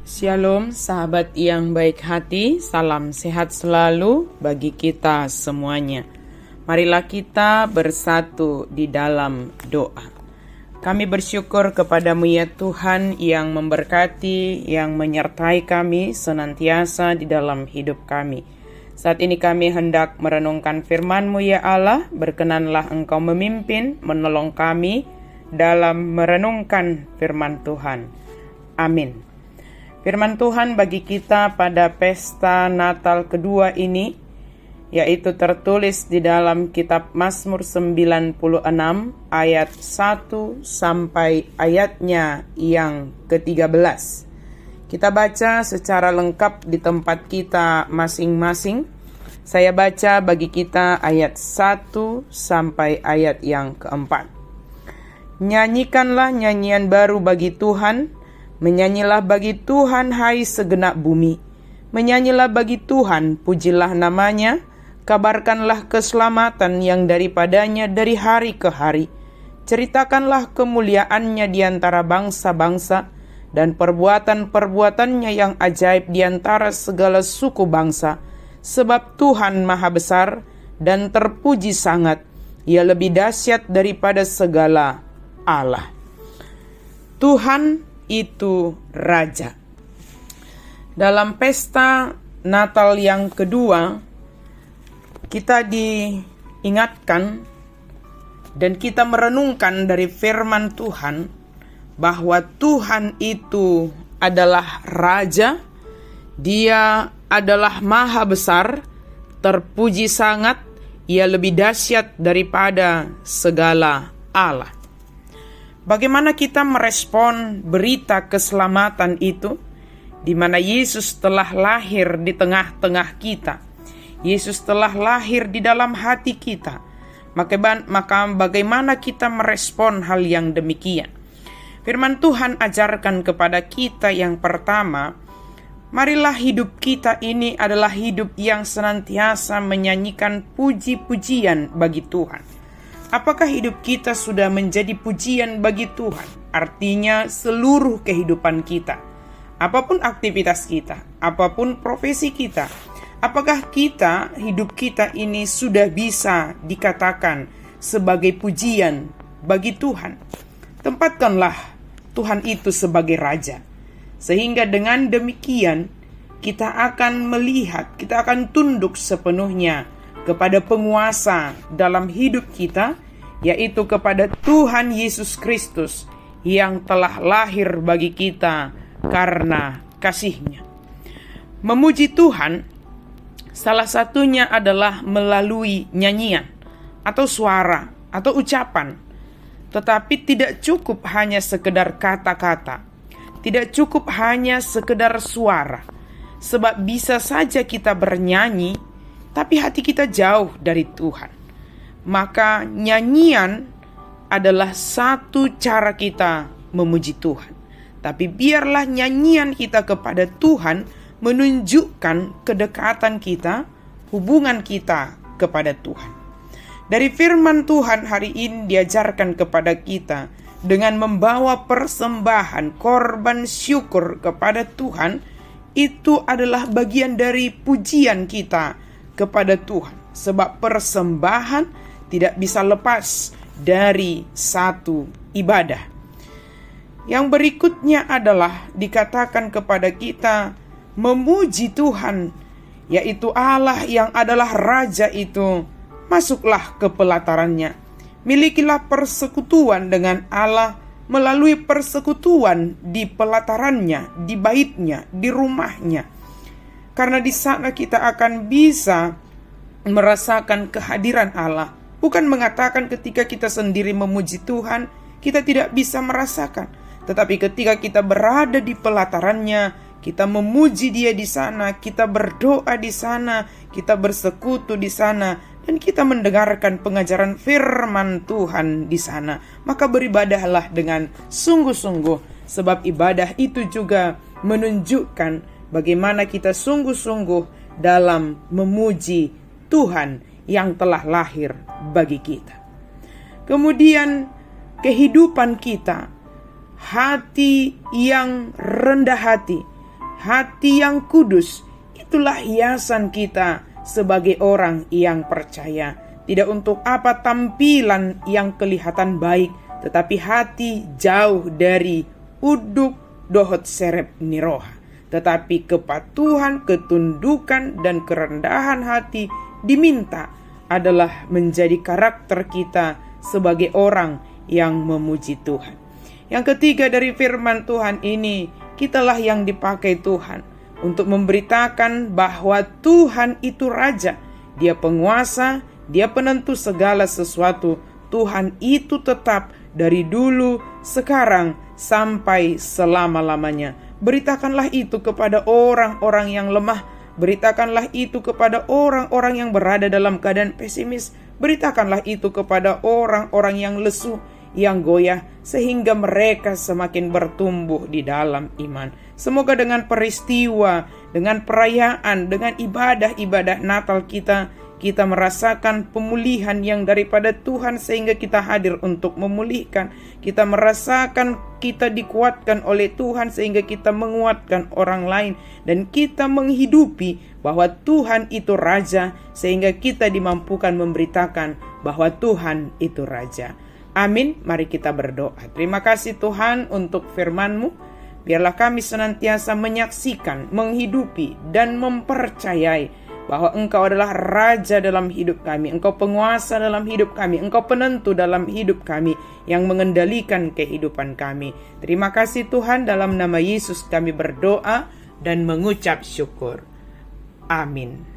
Shalom sahabat yang baik hati, salam sehat selalu bagi kita semuanya. Marilah kita bersatu di dalam doa. Kami bersyukur kepadamu ya Tuhan yang memberkati, yang menyertai kami senantiasa di dalam hidup kami. Saat ini kami hendak merenungkan firman-Mu ya Allah, berkenanlah Engkau memimpin, menolong kami dalam merenungkan firman Tuhan. Amin. Firman Tuhan bagi kita pada pesta Natal kedua ini, yaitu tertulis di dalam kitab Mazmur 96 ayat 1 sampai ayatnya yang ke-13. Kita baca secara lengkap di tempat kita masing-masing. Saya baca bagi kita ayat 1 sampai ayat yang ke-4. Nyanyikanlah nyanyian baru bagi Tuhan, menyanyilah bagi Tuhan hai segenap bumi. Menyanyilah bagi Tuhan, pujilah namanya, kabarkanlah keselamatan yang daripadanya dari hari ke hari. Ceritakanlah kemuliaannya di antara bangsa-bangsa, dan perbuatan-perbuatannya yang ajaib di antara segala suku bangsa. Sebab Tuhan maha besar dan terpuji sangat, Ia lebih dahsyat daripada segala Allah. Tuhan itu Raja. Dalam pesta Natal yang kedua, kita diingatkan dan kita merenungkan dari firman Tuhan bahwa Tuhan itu adalah Raja, Dia adalah maha besar, terpuji sangat, Ia lebih dahsyat daripada segala Allah. Bagaimana kita merespon berita keselamatan itu, di mana Yesus telah lahir di tengah-tengah kita. Yesus telah lahir di dalam hati kita. Maka bagaimana kita merespon hal yang demikian? Firman Tuhan ajarkan kepada kita yang pertama, marilah hidup kita ini adalah hidup yang senantiasa menyanyikan puji-pujian bagi Tuhan. Apakah hidup kita sudah menjadi pujian bagi Tuhan? Artinya seluruh kehidupan kita, apapun aktivitas kita, apapun profesi kita, apakah hidup kita ini sudah bisa dikatakan sebagai pujian bagi Tuhan? Tempatkanlah Tuhan itu sebagai Raja, sehingga dengan demikian kita akan melihat, kita akan tunduk sepenuhnya kepada penguasa dalam hidup kita, yaitu kepada Tuhan Yesus Kristus yang telah lahir bagi kita karena kasih-Nya. Memuji Tuhan salah satunya adalah melalui nyanyian atau suara atau ucapan. Tetapi tidak cukup hanya sekedar kata-kata, tidak cukup hanya sekedar suara, sebab bisa saja kita bernyanyi tapi hati kita jauh dari Tuhan. Maka nyanyian adalah satu cara kita memuji Tuhan. Tapi biarlah nyanyian kita kepada Tuhan menunjukkan kedekatan kita, hubungan kita kepada Tuhan. Dari firman Tuhan hari ini diajarkan kepada kita dengan membawa persembahan, korban syukur kepada Tuhan, itu adalah bagian dari pujian kita kepada Tuhan. Sebab persembahan tidak bisa lepas dari satu ibadah. Yang berikutnya adalah dikatakan kepada kita memuji Tuhan, yaitu Allah yang adalah Raja itu. Masuklah ke pelatarannya, milikilah persekutuan dengan Allah melalui persekutuan di pelatarannya, di baitnya, di rumahnya. Karena di sana kita akan bisa merasakan kehadiran Allah. Bukan mengatakan ketika kita sendiri memuji Tuhan, kita tidak bisa merasakan. Tetapi ketika kita berada di pelatarannya, kita memuji Dia di sana, kita berdoa di sana, kita bersekutu di sana, dan kita mendengarkan pengajaran firman Tuhan di sana. Maka beribadahlah dengan sungguh-sungguh, sebab ibadah itu juga menunjukkan bagaimana kita sungguh-sungguh dalam memuji Tuhan yang telah lahir bagi kita. Kemudian kehidupan kita, hati yang rendah hati, hati yang kudus. Itulah hiasan kita sebagai orang yang percaya. Tidak untuk apa tampilan yang kelihatan baik, tetapi hati jauh dari uduk dohot serep niroha. Tetapi kepatuhan, ketundukan, dan kerendahan hati diminta adalah menjadi karakter kita sebagai orang yang memuji Tuhan. Yang ketiga dari firman Tuhan ini, kitalah yang dipakai Tuhan untuk memberitakan bahwa Tuhan itu Raja. Dia penguasa, Dia penentu segala sesuatu. Tuhan itu tetap dari dulu, sekarang, sampai selama-lamanya. Beritakanlah itu kepada orang-orang yang lemah. Beritakanlah itu kepada orang-orang yang berada dalam keadaan pesimis. Beritakanlah itu kepada orang-orang yang lesu, yang goyah, sehingga mereka semakin bertumbuh di dalam iman. Semoga dengan peristiwa, dengan perayaan, dengan ibadah-ibadah Natal kita merasakan pemulihan yang daripada Tuhan, sehingga kita hadir untuk memulihkan. Kita merasakan kita dikuatkan oleh Tuhan sehingga kita menguatkan orang lain. Dan kita menghidupi bahwa Tuhan itu Raja, sehingga kita dimampukan memberitakan bahwa Tuhan itu Raja. Amin. Mari kita berdoa. Terima kasih Tuhan untuk firman-Mu. Biarlah kami senantiasa menyaksikan, menghidupi, dan mempercayai bahwa Engkau adalah Raja dalam hidup kami, Engkau penguasa dalam hidup kami, Engkau penentu dalam hidup kami yang mengendalikan kehidupan kami. Terima kasih Tuhan, dalam nama Yesus kami berdoa dan mengucap syukur. Amin.